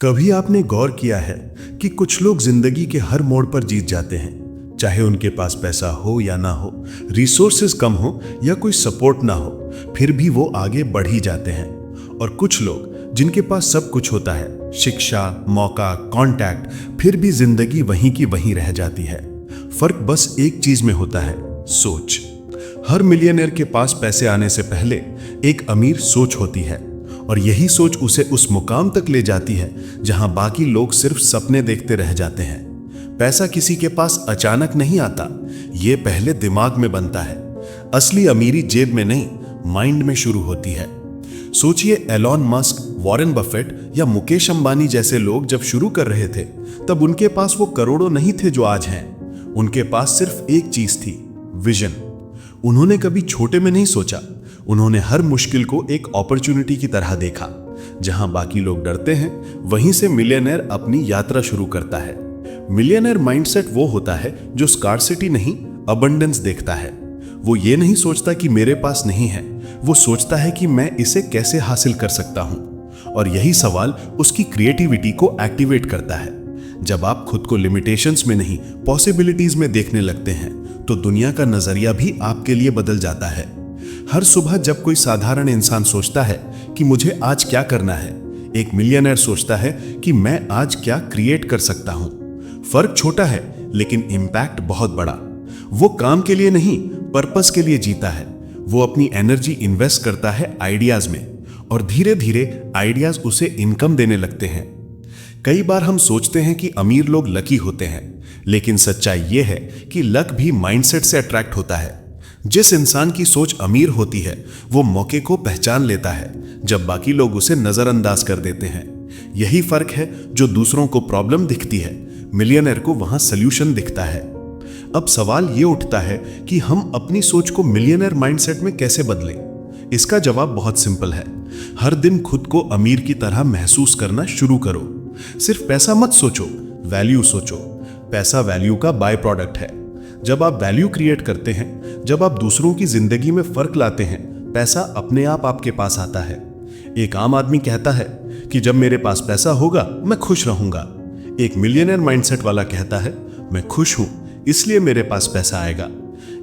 कभी आपने गौर किया है कि कुछ लोग जिंदगी के हर मोड़ पर जीत जाते हैं, चाहे उनके पास पैसा हो या ना हो, रिसोर्सेज कम हो या कोई सपोर्ट ना हो, फिर भी वो आगे बढ़ ही जाते हैं। और कुछ लोग जिनके पास सब कुछ होता है, शिक्षा, मौका, कांटेक्ट, फिर भी जिंदगी वहीं की वहीं रह जाती है। फर्क बस एक चीज में होता है, सोच। हर मिलियनेयर के पास पैसे आने से पहले एक अमीर सोच होती है, और यही सोच उसे उस मुकाम तक ले जाती है जहां बाकी लोग सिर्फ सपने देखते रह जाते हैं। पैसा किसी के पास अचानक नहीं आता, ये पहले दिमाग में बनता है। असली अमीरी जेब में नहीं, माइंड में शुरू होती है। सोचिए, एलॉन मस्क, वॉरेन बफेट या मुकेश अंबानी जैसे लोग जब शुरू कर रहे थे, तब उनके पास वो करोड़ों नहीं थे जो आज हैं। उनके पास सिर्फ एक चीज थी, विजन। उन्होंने कभी छोटे में नहीं सोचा, उन्होंने हर मुश्किल को एक अपॉर्चुनिटी की तरह देखा। जहां बाकी लोग डरते हैं, वहीं से मिलियनेयर अपनी यात्रा शुरू करता है। मिलियनेयर माइंडसेट वो होता है जो स्कार्सिटी नहीं, अबंडेंस देखता है। वो ये नहीं सोचता कि मेरे पास नहीं है, वो सोचता है कि मैं इसे कैसे हासिल कर सकता हूं। और यही सवाल उसकी क्रिएटिविटी को एक्टिवेट करता है। जब आप खुद को लिमिटेशंस में नहीं, पॉसिबिलिटीज में देखने लगते हैं, तो दुनिया का नजरिया भी आपके लिए बदल जाता है। हर सुबह जब कोई साधारण इंसान सोचता है कि मुझे आज क्या करना है, एक मिलियनेयर सोचता है कि मैं आज क्या क्रिएट कर सकता हूं। फर्क छोटा है, लेकिन इंपैक्ट बहुत बड़ा। वो काम के लिए नहीं, पर्पस के लिए जीता है। वो अपनी एनर्जी इन्वेस्ट करता है आइडियाज में, और धीरे धीरे आइडियाज उसे इनकम देने लगते हैं। कई बार हम सोचते हैं कि अमीर लोग लकी होते हैं, लेकिन सच्चाई यह है कि लक भी माइंडसेट से अट्रैक्ट होता है। जिस इंसान की सोच अमीर होती है, वो मौके को पहचान लेता है, जब बाकी लोग उसे नजरअंदाज कर देते हैं। यही फर्क है, जो दूसरों को प्रॉब्लम दिखती है, मिलियनेयर को वहां सल्यूशन दिखता है। अब सवाल ये उठता है कि हम अपनी सोच को मिलियनेयर माइंडसेट में कैसे बदलें। इसका जवाब बहुत सिंपल है। हर दिन खुद को अमीर की तरह महसूस करना शुरू करो। सिर्फ पैसा मत सोचो, वैल्यू सोचो। पैसा वैल्यू का बाय प्रोडक्ट है। जब आप वैल्यू क्रिएट करते हैं, जब आप दूसरों की जिंदगी में फर्क लाते हैं, पैसा अपने आप आपके पास आता है। एक आम आदमी कहता है कि जब मेरे पास पैसा होगा मैं खुश रहूंगा। एक मिलियनेयर माइंडसेट वाला कहता है, मैं खुश हूं इसलिए मेरे पास पैसा आएगा।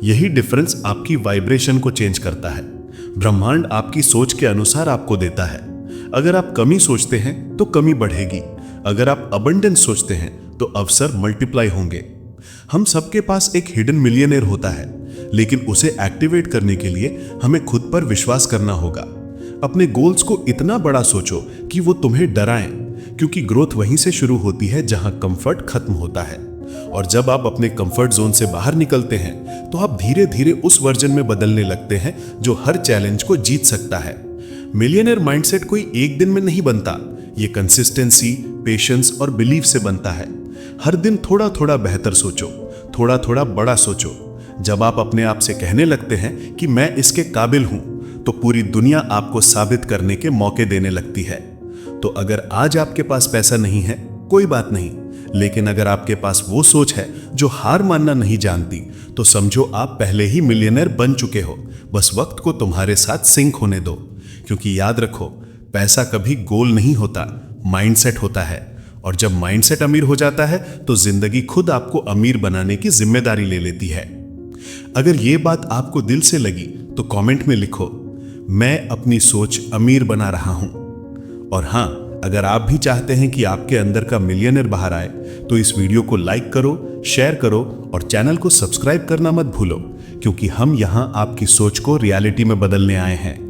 यही डिफरेंस आपकी वाइब्रेशन को चेंज करता है। ब्रह्मांड आपकी सोच के अनुसार आपको देता है। अगर आप कमी सोचते हैं तो कमी बढ़ेगी, अगर आप अबंडेंस सोचते हैं तो अवसर मल्टीप्लाई होंगे। हम सबके पास एक हिडन मिलियनेयर होता है, लेकिन उसे एक्टिवेट करने के लिए हमें खुद पर विश्वास करना होगा। अपने गोल्स को इतना बड़ा सोचो कि वो तुम्हें डराएं, क्योंकि ग्रोथ वहीं से शुरू होती है जहां कंफर्ट खत्म होता है। और जब आप अपने कंफर्ट जोन से बाहर निकलते हैं, तो आप धीरे धीरे उस वर्जन में बदलने लगते हैं जो हर चैलेंज को जीत सकता है। मिलियनेयर माइंडसेट कोई एक दिन में नहीं बनता, ये कंसिस्टेंसी, पेशेंस और बिलीफ से बनता है। हर दिन थोड़ा थोड़ा बेहतर सोचो, थोड़ा थोड़ा बड़ा सोचो। जब आप अपने आप से कहने लगते हैं कि मैं इसके काबिल हूं, तो पूरी दुनिया आपको साबित करने के मौके देने लगती है। तो अगर आज आपके पास पैसा नहीं है, कोई बात नहीं, लेकिन अगर आपके पास वो सोच है जो हार मानना नहीं जानती, तो समझो आप पहले ही मिलियनेयर बन चुके हो। बस वक्त को तुम्हारे साथ सिंक होने दो। क्योंकि याद रखो, पैसा कभी गोल नहीं होता, माइंडसेट होता है। और जब माइंडसेट अमीर हो जाता है, तो जिंदगी खुद आपको अमीर बनाने की जिम्मेदारी ले लेती है। अगर ये बात आपको दिल से लगी तो कमेंट में लिखो, मैं अपनी सोच अमीर बना रहा हूं। और हां, अगर आप भी चाहते हैं कि आपके अंदर का मिलियनेयर बाहर आए, तो इस वीडियो को लाइक करो, शेयर करो और चैनल को सब्सक्राइब करना मत भूलो, क्योंकि हम यहां आपकी सोच को रियलिटी में बदलने आए हैं।